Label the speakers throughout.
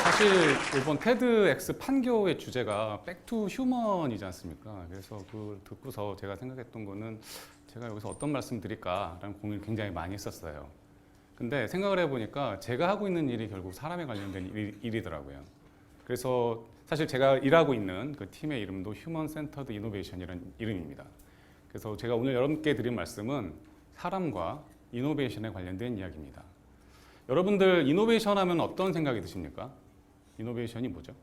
Speaker 1: 사실 이번 TEDx 판교의 주제가 Back to Human이지 않습니까? 그래서 그걸 듣고서 제가 생각했던 거는 제가 여기서 어떤 말씀 드릴까라는 고민을 굉장히 많이 했었어요. 근데 생각을 해보니까 제가 하고 있는 일이 결국 사람에 관련된 일이더라고요. 그래서 사실 제가 일하고 있는 그 팀의 이름도 Human Centered Innovation이라는 이름입니다. 그래서 제가 오늘 여러분께 드린 말씀은 사람과 이노베이션에 관련된 이야기입니다. 여러분들 이노베이션 하면 어떤 생각이 드십니까? 이노베이션이 뭐죠?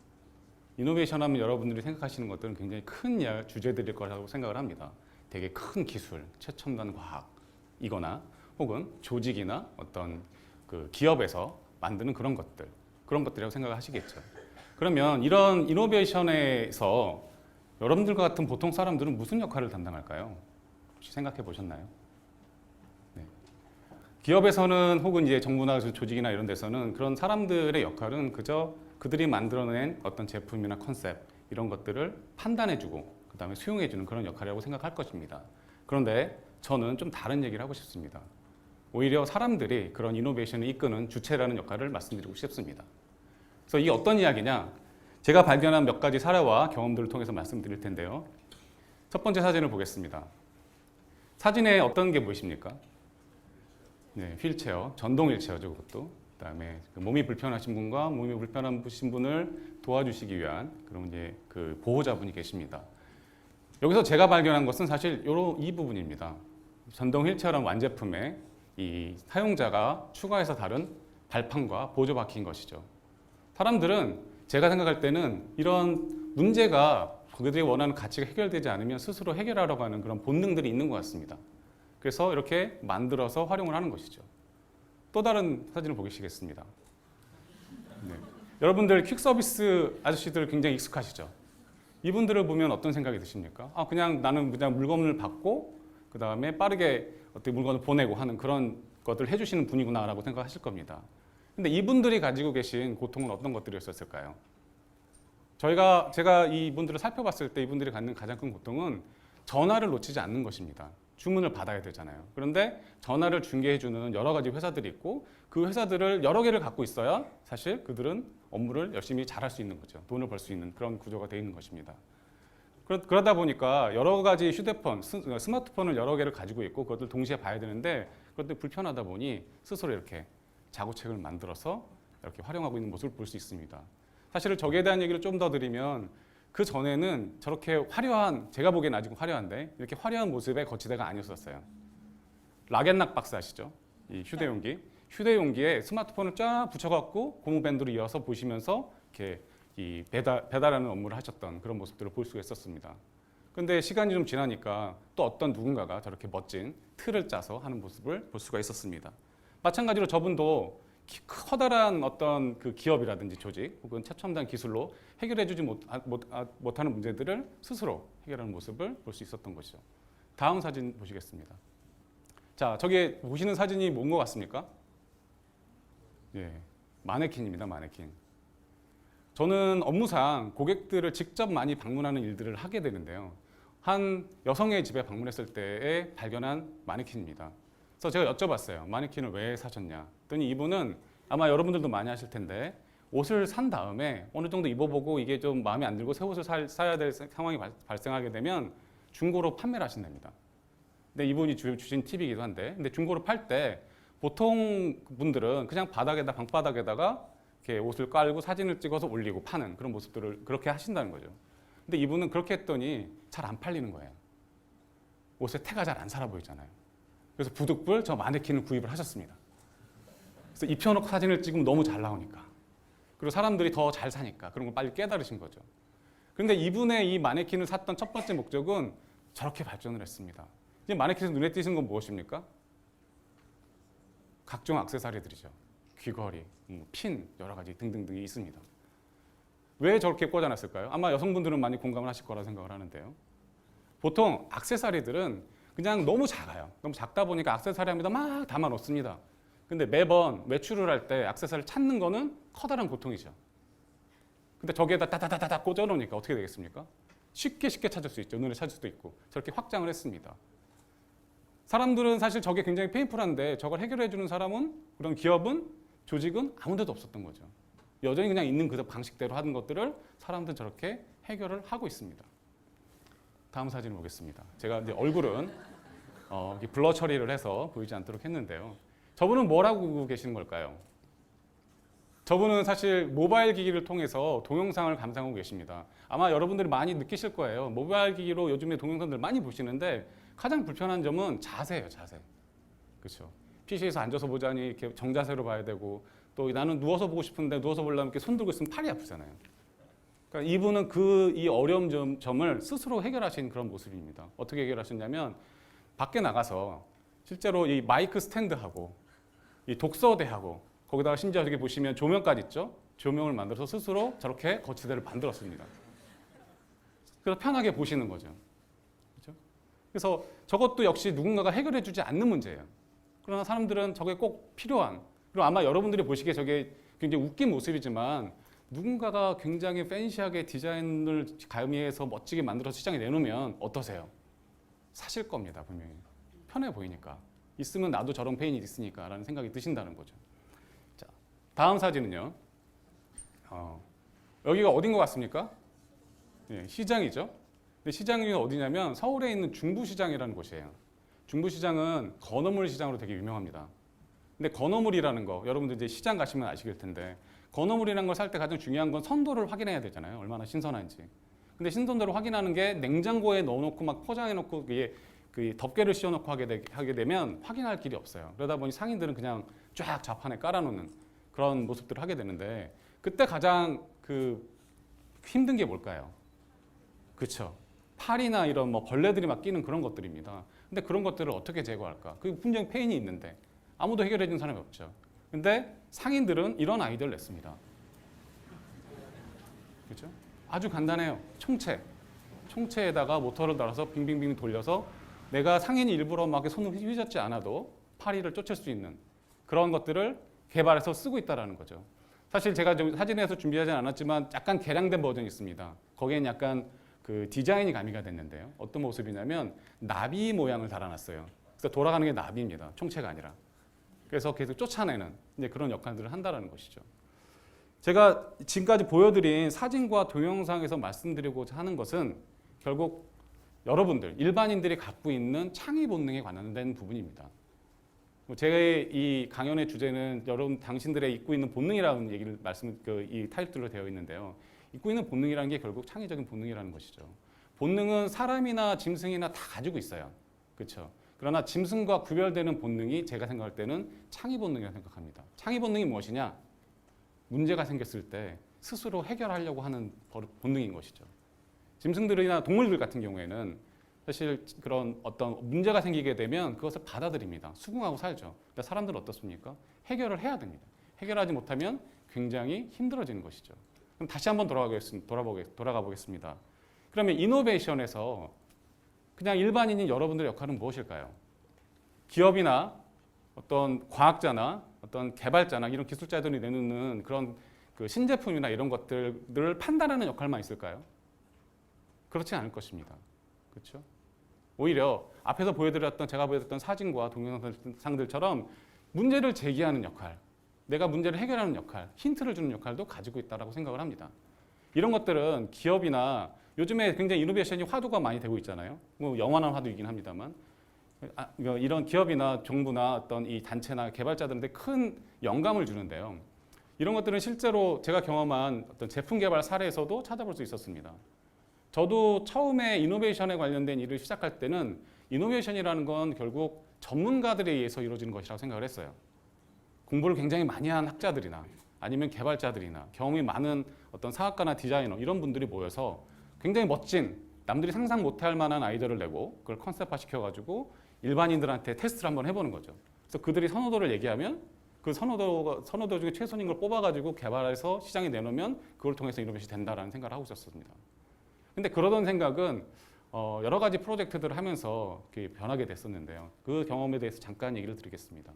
Speaker 1: 이노베이션 하면 여러분들이 생각하시는 것들은 굉장히 큰 주제들일 거라고 생각을 합니다. 되게 큰 기술, 최첨단 과학이거나 혹은 조직이나 어떤 그 기업에서 만드는 그런 것들이라고 생각을 하시겠죠. 그러면 이런 이노베이션에서 여러분들과 같은 보통 사람들은 무슨 역할을 담당할까요? 혹시 생각해 보셨나요? 네. 기업에서는 혹은 이제 정부나 조직이나 이런 데서는 그런 사람들의 역할은 그저 그들이 만들어낸 어떤 제품이나 컨셉 이런 것들을 판단해주고 그 다음에 수용해주는 그런 역할이라고 생각할 것입니다. 그런데 저는 좀 다른 얘기를 하고 싶습니다. 오히려 사람들이 그런 이노베이션을 이끄는 주체라는 역할을 말씀드리고 싶습니다. 그래서 이게 어떤 이야기냐? 제가 발견한 몇 가지 사례와 경험들을 통해서 말씀드릴 텐데요. 첫 번째 사진을 보겠습니다. 사진에 어떤 게 보이십니까? 네, 휠체어, 전동 휠체어죠, 그것도. 그다음에 몸이 불편하신 분과 몸이 불편하신 분을 도와주시기 위한 그런 이제 그 보호자분이 계십니다. 여기서 제가 발견한 것은 사실 이 부분입니다. 전동 휠체어라는 완제품에 이 사용자가 추가해서 다른 발판과 보조 바퀴인 것이죠. 사람들은 제가 생각할 때는 이런 문제가 그들이 원하는 가치가 해결되지 않으면 스스로 해결하려고 하는 그런 본능들이 있는 것 같습니다. 그래서 이렇게 만들어서 활용을 하는 것이죠. 또 다른 사진을 보시겠습니다. 네. 여러분들 퀵 서비스 아저씨들 굉장히 익숙하시죠? 이분들을 보면 어떤 생각이 드십니까? 그냥 나는 그냥 물건을 받고 그 다음에 빠르게 어떻게 물건을 보내고 하는 그런 것들을 해주시는 분이구나라고 생각하실 겁니다. 근데 이분들이 가지고 계신 고통은 어떤 것들이었을까요? 제가 이분들을 살펴봤을 때 이분들이 갖는 가장 큰 고통은 전화를 놓치지 않는 것입니다. 주문을 받아야 되잖아요. 그런데 전화를 중개해주는 여러 가지 회사들이 있고 그 회사들을 여러 개를 갖고 있어야 사실 그들은 업무를 열심히 잘할 수 있는 거죠. 돈을 벌 수 있는 그런 구조가 되어 있는 것입니다. 그러다 보니까 여러 가지 휴대폰, 스마트폰을 여러 개를 가지고 있고 그것들 동시에 봐야 되는데 그것들이 불편하다 보니 스스로 이렇게 자구책을 만들어서 이렇게 활용하고 있는 모습을 볼 수 있습니다. 사실은 저기에 대한 얘기를 좀 더 드리면 그 전에는 저렇게 화려한, 제가 보기엔 아직 화려한데 이렇게 화려한 모습의 거치대가 아니었었어요. 락앤락 박스 아시죠? 이 휴대용기. 휴대용기에 스마트폰을 쫙 붙여갖고 고무밴드로 이어서 보시면서 이렇게 이 배달하는 업무를 하셨던 그런 모습들을 볼 수가 있었습니다. 근데 시간이 좀 지나니까 또 어떤 누군가가 저렇게 멋진 틀을 짜서 하는 모습을 볼 수가 있었습니다. 마찬가지로 저분도 커다란 어떤 그 기업이라든지 조직 혹은 최첨단 기술로 해결해주지 못하는 문제들을 스스로 해결하는 모습을 볼 수 있었던 것이죠. 다음 사진 보시겠습니다. 자, 저기 보시는 사진이 뭔 것 같습니까? 예, 마네킹입니다. 마네킹. 저는 업무상 고객들을 직접 많이 방문하는 일들을 하게 되는데요. 한 여성의 집에 방문했을 때에 발견한 마네킹입니다. 그래서 제가 여쭤봤어요. 마네킹을 왜 사셨냐? 했더니 이분은 아마 여러분들도 많이 하실 텐데 옷을 산 다음에 어느 정도 입어보고 이게 좀 마음에 안 들고 새 옷을 사야 될 상황이 발생하게 되면 중고로 판매를 하신답니다. 근데 이분이 주신 팁이기도 한데 근데 중고로 팔 때 보통 분들은 그냥 바닥에다 방바닥에다가 이렇게 옷을 깔고 사진을 찍어서 올리고 파는 그런 모습들을 그렇게 하신다는 거죠. 근데 이분은 그렇게 했더니 잘 안 팔리는 거예요. 옷에 태가 잘 안 살아 보이잖아요. 그래서 부득불 저 마네킹을 구입을 하셨습니다. 그래서 입혀놓고 사진을 찍으면 너무 잘 나오니까. 그리고 사람들이 더 잘 사니까 그런 걸 빨리 깨달으신 거죠. 그런데 이분의 이 마네킹을 샀던 첫 번째 목적은 저렇게 발전을 했습니다. 이제 마네킹에서 눈에 띄는 건 무엇입니까? 각종 액세서리들이죠. 귀걸이, 핀, 여러 가지 등등등이 있습니다. 왜 저렇게 꽂아놨을까요? 아마 여성분들은 많이 공감을 하실 거라 생각을 하는데요. 보통 액세서리들은 그냥 너무 작아요. 너무 작다 보니까 액세서리 합니다. 막 담아 놓습니다. 근데 매번 외출을 할 때 액세서리를 찾는 거는 커다란 고통이죠. 근데 저기에다 따다다다다 꽂아놓으니까 어떻게 되겠습니까? 쉽게 찾을 수 있죠. 눈에 찾을 수도 있고. 저렇게 확장을 했습니다. 사람들은 사실 저게 굉장히 페인풀한데 저걸 해결해 주는 사람은, 그런 기업은, 조직은 아무 데도 없었던 거죠. 여전히 그냥 있는 그 방식대로 하는 것들을 사람들은 저렇게 해결을 하고 있습니다. 다음 사진을 보겠습니다. 제가 이제 얼굴은 블러 처리를 해서 보이지 않도록 했는데요. 저분은 뭘 하고 계시는 걸까요? 저분은 사실 모바일 기기를 통해서 동영상을 감상하고 계십니다. 아마 여러분들이 많이 느끼실 거예요. 모바일 기기로 요즘에 동영상들 많이 보시는데 가장 불편한 점은 자세예요, 자세. 그렇죠? PC에서 앉아서 보자니 이렇게 정자세로 봐야 되고, 또 나는 누워서 보고 싶은데 누워서 보려면 이렇게 손 들고 있으면 팔이 아프잖아요. 그러니까 이분은 이 어려운 점을 스스로 해결하신 그런 모습입니다. 어떻게 해결하셨냐면 밖에 나가서 실제로 이 마이크 스탠드하고 이 독서대하고 거기다가 심지어 여기 보시면 조명까지 있죠. 조명을 만들어서 스스로 저렇게 거치대를 만들었습니다. 그래서 편하게 보시는 거죠. 그렇죠? 그래서 저것도 역시 누군가가 해결해 주지 않는 문제예요. 그러나 사람들은 저게 꼭 필요한, 그리고 아마 여러분들이 보시기에 저게 굉장히 웃긴 모습이지만 누군가가 굉장히 팬시하게 디자인을 가미해서 멋지게 만들어서 시장에 내놓으면 어떠세요? 사실 겁니다, 분명히. 편해 보이니까. 있으면 나도 저런 페인이 있으니까 라는 생각이 드신다는 거죠. 자, 다음 사진은요. 여기가 어딘 것 같습니까? 네, 시장이죠. 근데 시장이 어디냐면 서울에 있는 중부시장이라는 곳이에요. 중부시장은 건어물 시장으로 되게 유명합니다. 근데 건어물이라는 거, 여러분들 이제 시장 가시면 아시길 텐데, 건어물이라는 걸 살 때 가장 중요한 건 선도를 확인해야 되잖아요. 얼마나 신선한지. 근데 신선도를 확인하는 게 냉장고에 넣어놓고 막 포장해놓고 그 덮개를 씌워놓고 하게 되면 확인할 길이 없어요. 그러다 보니 상인들은 그냥 쫙 좌판에 깔아놓는 그런 모습들을 하게 되는데, 그때 가장 힘든 게 뭘까요? 그렇죠. 파리나 이런 벌레들이 막 끼는 그런 것들입니다. 근데 그런 것들을 어떻게 제거할까? 그 분명히 페인이 있는데 아무도 해결해 준 사람이 없죠. 근데 상인들은 이런 아이디어를 냈습니다. 그렇죠? 아주 간단해요. 총체에다가 모터를 달아서 빙빙빙 돌려서 내가 상인이 일부러 막 손을 휘젓지 않아도 파리를 쫓을 수 있는 그런 것들을 개발해서 쓰고 있다는 거죠. 사실 제가 사진에서 준비하지 않았지만 약간 개량된 버전이 있습니다. 거기엔 약간 그 디자인이 가미가 됐는데요. 어떤 모습이냐면 나비 모양을 달아놨어요. 그래서 돌아가는 게 나비입니다. 총체가 아니라. 그래서 계속 쫓아내는 이제 그런 역할들을 한다는 것이죠. 제가 지금까지 보여드린 사진과 동영상에서 말씀드리고자 하는 것은 결국 여러분들, 일반인들이 갖고 있는 창의 본능에 관련된 부분입니다. 제 이 강연의 주제는 여러분 당신들의 잊고 있는 본능이라는 얘기를 이 타이틀로 되어 있는데요. 잊고 있는 본능이라는 게 결국 창의적인 본능이라는 것이죠. 본능은 사람이나 짐승이나 다 가지고 있어요. 그렇죠? 그러나 짐승과 구별되는 본능이 제가 생각할 때는 창의 본능이라고 생각합니다. 창의 본능이 무엇이냐? 문제가 생겼을 때 스스로 해결하려고 하는 본능인 것이죠. 짐승들이나 동물들 같은 경우에는 사실 그런 어떤 문제가 생기게 되면 그것을 받아들입니다. 수긍하고 살죠. 근데 사람들은 어떻습니까? 해결을 해야 됩니다. 해결하지 못하면 굉장히 힘들어지는 것이죠. 그럼 다시 한번 돌아가 보겠습니다. 그러면 이노베이션에서 그냥 일반인인 여러분들의 역할은 무엇일까요? 기업이나 어떤 과학자나 어떤 개발자나 이런 기술자들이 내놓는 그런 그 신제품이나 이런 것들을 판단하는 역할만 있을까요? 그렇지 않을 것입니다. 그렇죠? 오히려 앞에서 제가 보여드렸던 사진과 동영상들처럼 문제를 제기하는 역할, 내가 문제를 해결하는 역할, 힌트를 주는 역할도 가지고 있다고 생각을 합니다. 이런 것들은 기업이나 요즘에 굉장히 이노베이션이 화두가 많이 되고 있잖아요. 영원한 화두이긴 합니다만 이런 기업이나 정부나 어떤 이 단체나 개발자들한테 큰 영감을 주는데요. 이런 것들은 실제로 제가 경험한 어떤 제품 개발 사례에서도 찾아볼 수 있었습니다. 저도 처음에 이노베이션에 관련된 일을 시작할 때는 이노베이션이라는 건 결국 전문가들에 의해서 이루어지는 것이라고 생각을 했어요. 공부를 굉장히 많이 한 학자들이나 아니면 개발자들이나 경험이 많은 어떤 사학가나 디자이너 이런 분들이 모여서 굉장히 멋진 남들이 상상 못할 만한 아이디어를 내고 그걸 컨셉화 시켜가지고 일반인들한테 테스트를 한번 해보는 거죠. 그래서 그들이 선호도를 얘기하면 그 선호도 중에 최선인 걸 뽑아가지고 개발해서 시장에 내놓으면 그걸 통해서 이노베이션이 된다라는 생각을 하고 있었습니다. 근데 그러던 생각은 여러 가지 프로젝트들을 하면서 변하게 됐었는데요. 그 경험에 대해서 잠깐 얘기를 드리겠습니다.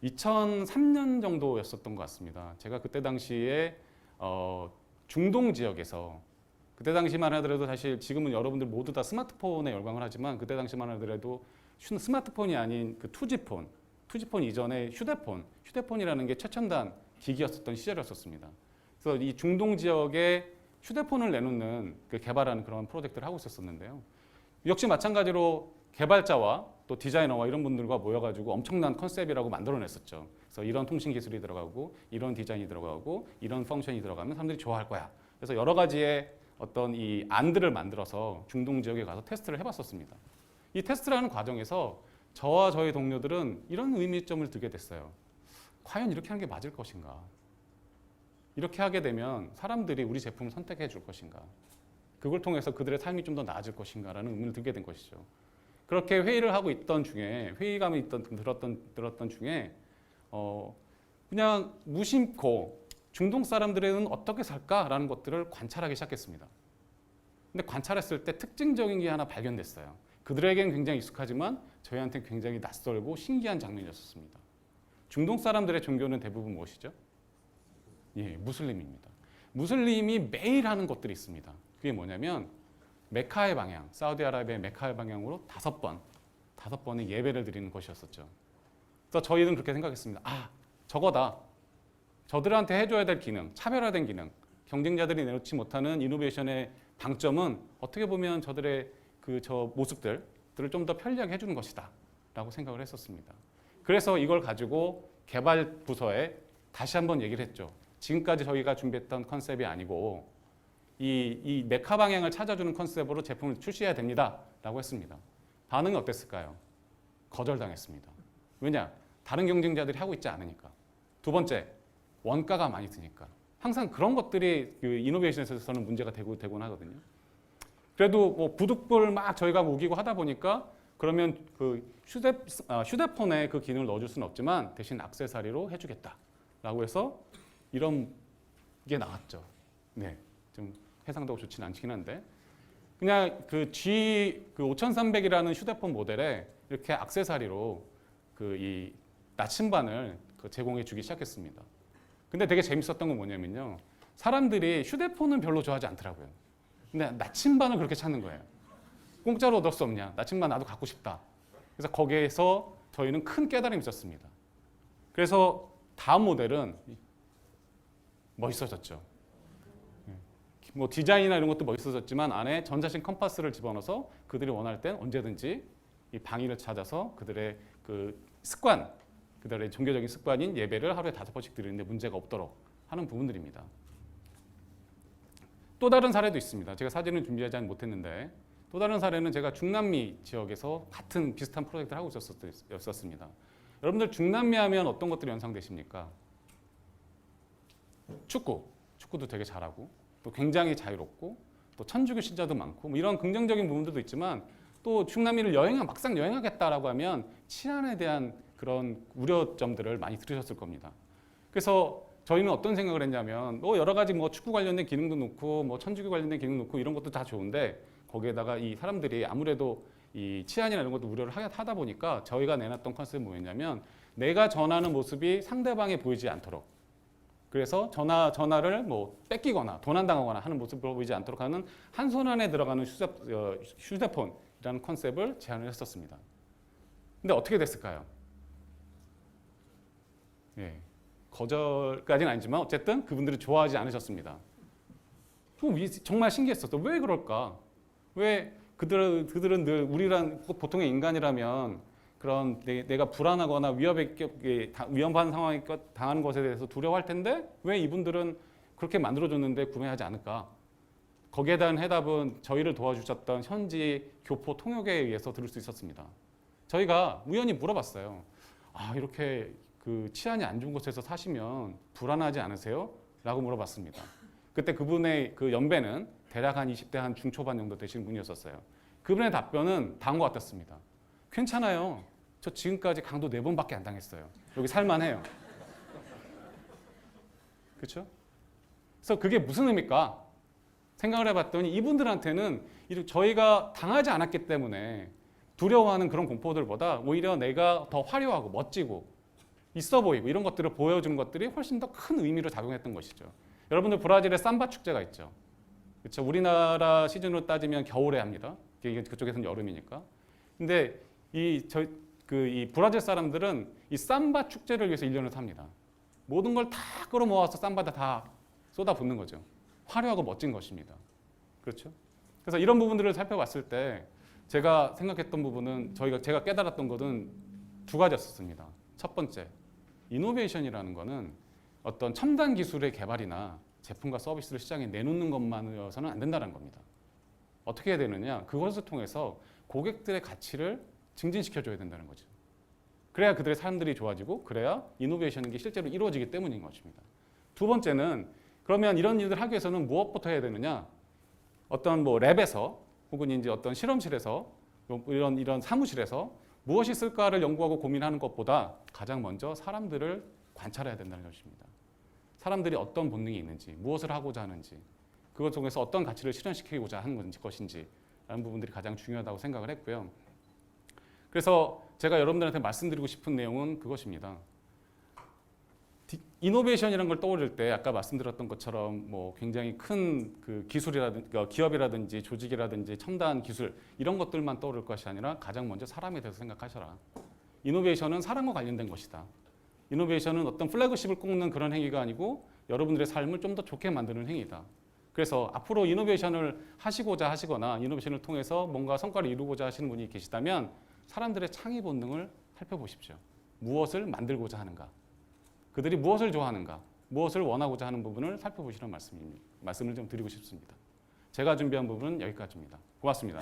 Speaker 1: 2003년 정도였었던 것 같습니다. 제가 그때 당시에 중동 지역에서 그때 당시만 하더라도 사실 지금은 여러분들 모두 다 스마트폰에 열광을 하지만 그때 당시만 하더라도 스마트폰이 아닌 그 투지폰 이전에 휴대폰이라는 게 최첨단 기기였었던 시절이었습니다. 그래서 이 중동 지역에 휴대폰을 내놓는 그 개발하는 그런 프로젝트를 하고 있었는데요. 역시 마찬가지로 개발자와 또 디자이너와 이런 분들과 모여가지고 엄청난 컨셉이라고 만들어냈었죠. 그래서 이런 통신 기술이 들어가고 이런 디자인이 들어가고 이런 펑션이 들어가면 사람들이 좋아할 거야. 그래서 여러 가지의 어떤 이 안들을 만들어서 중동 지역에 가서 테스트를 해봤었습니다. 이 테스트를 하는 과정에서 저와 저희 동료들은 이런 의미점을 두게 됐어요. 과연 이렇게 하는 게 맞을 것인가? 이렇게 하게 되면 사람들이 우리 제품을 선택해 줄 것인가? 그걸 통해서 그들의 삶이 좀 더 나아질 것인가라는 의문을 들게 된 것이죠. 그렇게 회의를 하고 있던 중에 회의감이 들었던 중에 그냥 무심코 중동 사람들은 어떻게 살까라는 것들을 관찰하기 시작했습니다. 근데 관찰했을 때 특징적인 게 하나 발견됐어요. 그들에겐 굉장히 익숙하지만 저희한테 굉장히 낯설고 신기한 장면이었습니다. 중동 사람들의 종교는 대부분 무엇이죠? 예, 무슬림입니다. 무슬림이 매일 하는 것들이 있습니다. 그게 뭐냐면 메카의 방향, 사우디아라비아의 메카의 방향으로 5번의 예배를 드리는 것이었었죠. 그래서 저희는 그렇게 생각했습니다. 아, 저거다. 저들한테 해줘야 될 기능, 차별화된 기능, 경쟁자들이 내놓지 못하는 이노베이션의 방점은 어떻게 보면 저들의 저 모습들을 좀 더 편리하게 해주는 것이다 라고 생각을 했었습니다. 그래서 이걸 가지고 개발 부서에 다시 한번 얘기를 했죠. 지금까지 저희가 준비했던 컨셉이 아니고 이 메카 방향을 찾아주는 컨셉으로 제품을 출시해야 됩니다 라고 했습니다. 반응이 어땠을까요? 거절당했습니다. 왜냐? 다른 경쟁자들이 하고 있지 않으니까. 두 번째, 원가가 많이 드니까. 항상 그런 것들이 그 이노베이션에서는 문제가 되곤 하거든요. 그래도 뭐 부득불 막 저희가 우기고 하다 보니까 그러면 그 휴대폰에 그 기능을 넣어줄 수는 없지만 대신 액세서리로 해주겠다라고 해서 이런 게 나왔죠. 네, 좀 해상도가 좋지는 않긴 한데 그냥 그 G5300이라는 휴대폰 모델에 이렇게 액세서리로 이 나침반을 제공해 주기 시작했습니다. 근데 되게 재밌었던 건 뭐냐면요. 사람들이 휴대폰은 별로 좋아하지 않더라고요. 근데 나침반을 그렇게 찾는 거예요. 공짜로 얻을 수 없냐. 나침반 나도 갖고 싶다. 그래서 거기에서 저희는 큰 깨달음이 있었습니다. 그래서 다음 모델은 멋있어졌죠. 뭐 디자인이나 이런 것도 멋있어졌지만 안에 전자식 컴파스를 집어넣어서 그들이 원할 땐 언제든지 이 방위를 찾아서 그들의 그 습관, 그들의 종교적인 습관인 예배를 하루에 5번씩 드리는데 문제가 없도록 하는 부분들입니다. 또 다른 사례도 있습니다. 제가 사진을 준비하지 못했는데 또 다른 사례는 제가 중남미 지역에서 같은 비슷한 프로젝트를 하고 있었습니다. 여러분들 중남미 하면 어떤 것들이 연상되십니까? 축구도 되게 잘하고 또 굉장히 자유롭고 또 천주교 신자도 많고 뭐 이런 긍정적인 부분들도 있지만 또 중남미를 막상 여행하겠다라고 하면 치안에 대한 그런 우려점들을 많이 들으셨을 겁니다. 그래서 저희는 어떤 생각을 했냐면 여러 가지 뭐 축구 관련된 기능도 놓고 뭐 천주교 관련된 기능 놓고 이런 것도 다 좋은데 거기에다가 이 사람들이 아무래도 이 치안이나 이런 것도 우려를 하다 보니까 저희가 내놨던 컨셉이 뭐였냐면 내가 전하는 모습이 상대방에 보이지 않도록 그래서 전화를 뭐 뺏기거나 도난당하거나 하는 모습으로 보이지 않도록 하는 한 손 안에 들어가는 휴대폰이라는 컨셉을 제안을 했었습니다. 근데 어떻게 됐을까요? 예. 거절까지는 아니지만 어쨌든 그분들이 좋아하지 않으셨습니다. 정말 신기했었어. 왜 그럴까? 왜 그들은 늘 우리란 보통의 인간이라면 그런 내가 불안하거나 위험한 상황에 당하는 것에 대해서 두려워할 텐데 왜 이분들은 그렇게 만들어줬는데 구매하지 않을까? 거기에 대한 해답은 저희를 도와주셨던 현지 교포 통역에 의해서 들을 수 있었습니다. 저희가 우연히 물어봤어요. 아, 이렇게 그 치안이 안 좋은 곳에서 사시면 불안하지 않으세요? 라고 물어봤습니다. 그때 그분의 그 연배는 대략 한 20대 한 중초반 정도 되시는 분이었어요. 그분의 답변은 다음과 같았습니다. 괜찮아요. 저 지금까지 강도 4번밖에 안 당했어요. 여기 살만해요. 그렇죠? 그래서 그게 무슨 의미일까? 생각을 해봤더니 이분들한테는 저희가 당하지 않았기 때문에 두려워하는 그런 공포들보다 오히려 내가 더 화려하고 멋지고 있어 보이고 이런 것들을 보여주는 것들이 훨씬 더 큰 의미로 작용했던 것이죠. 여러분들 브라질에 삼바 축제가 있죠. 그렇죠. 우리나라 시즌으로 따지면 겨울에 합니다. 이게 그쪽에서는 여름이니까. 근데 이 브라질 사람들은 이 삼바 축제를 위해서 1년을 삽니다. 모든 걸 다 끌어모아서 삼바다 다 쏟아붓는 거죠. 화려하고 멋진 것입니다. 그렇죠? 그래서 이런 부분들을 살펴봤을 때 제가 생각했던 부분은 제가 깨달았던 것은 두 가지였습니다. 첫 번째, 이노베이션이라는 거는 어떤 첨단 기술의 개발이나 제품과 서비스를 시장에 내놓는 것만으로서는 안 된다는 겁니다. 어떻게 해야 되느냐? 그것을 통해서 고객들의 가치를 증진시켜줘야 된다는 거죠. 그래야 그들의 삶들이 좋아지고 그래야 이노베이션이 실제로 이루어지기 때문인 것입니다. 두 번째는 그러면 이런 일을 하기 위해서는 무엇부터 해야 되느냐? 어떤 뭐 랩에서 혹은 이제 어떤 실험실에서 이런 사무실에서 무엇이 있을까를 연구하고 고민하는 것보다 가장 먼저 사람들을 관찰해야 된다는 것입니다. 사람들이 어떤 본능이 있는지, 무엇을 하고자 하는지, 그것 통해서 어떤 가치를 실현시키고자 하는 것인지 라는 부분들이 가장 중요하다고 생각을 했고요. 그래서 제가 여러분들한테 말씀드리고 싶은 내용은 그것입니다. 이노베이션이라는 걸 떠올릴 때 아까 말씀드렸던 것처럼 뭐 굉장히 큰 그 기술이라든지 기업이라든지 조직이라든지 첨단 기술 이런 것들만 떠오를 것이 아니라 가장 먼저 사람에 대해서 생각하셔라. 이노베이션은 사람과 관련된 것이다. 이노베이션은 어떤 플래그십을 꼽는 그런 행위가 아니고 여러분들의 삶을 좀 더 좋게 만드는 행위다. 그래서 앞으로 이노베이션을 하시고자 하시거나 이노베이션을 통해서 뭔가 성과를 이루고자 하시는 분이 계시다면 사람들의 창의 본능을 살펴보십시오. 무엇을 만들고자 하는가? 그들이 무엇을 좋아하는가? 무엇을 원하고자 하는 부분을 살펴보시는 말씀을 좀 드리고 싶습니다. 제가 준비한 부분은 여기까지입니다. 고맙습니다.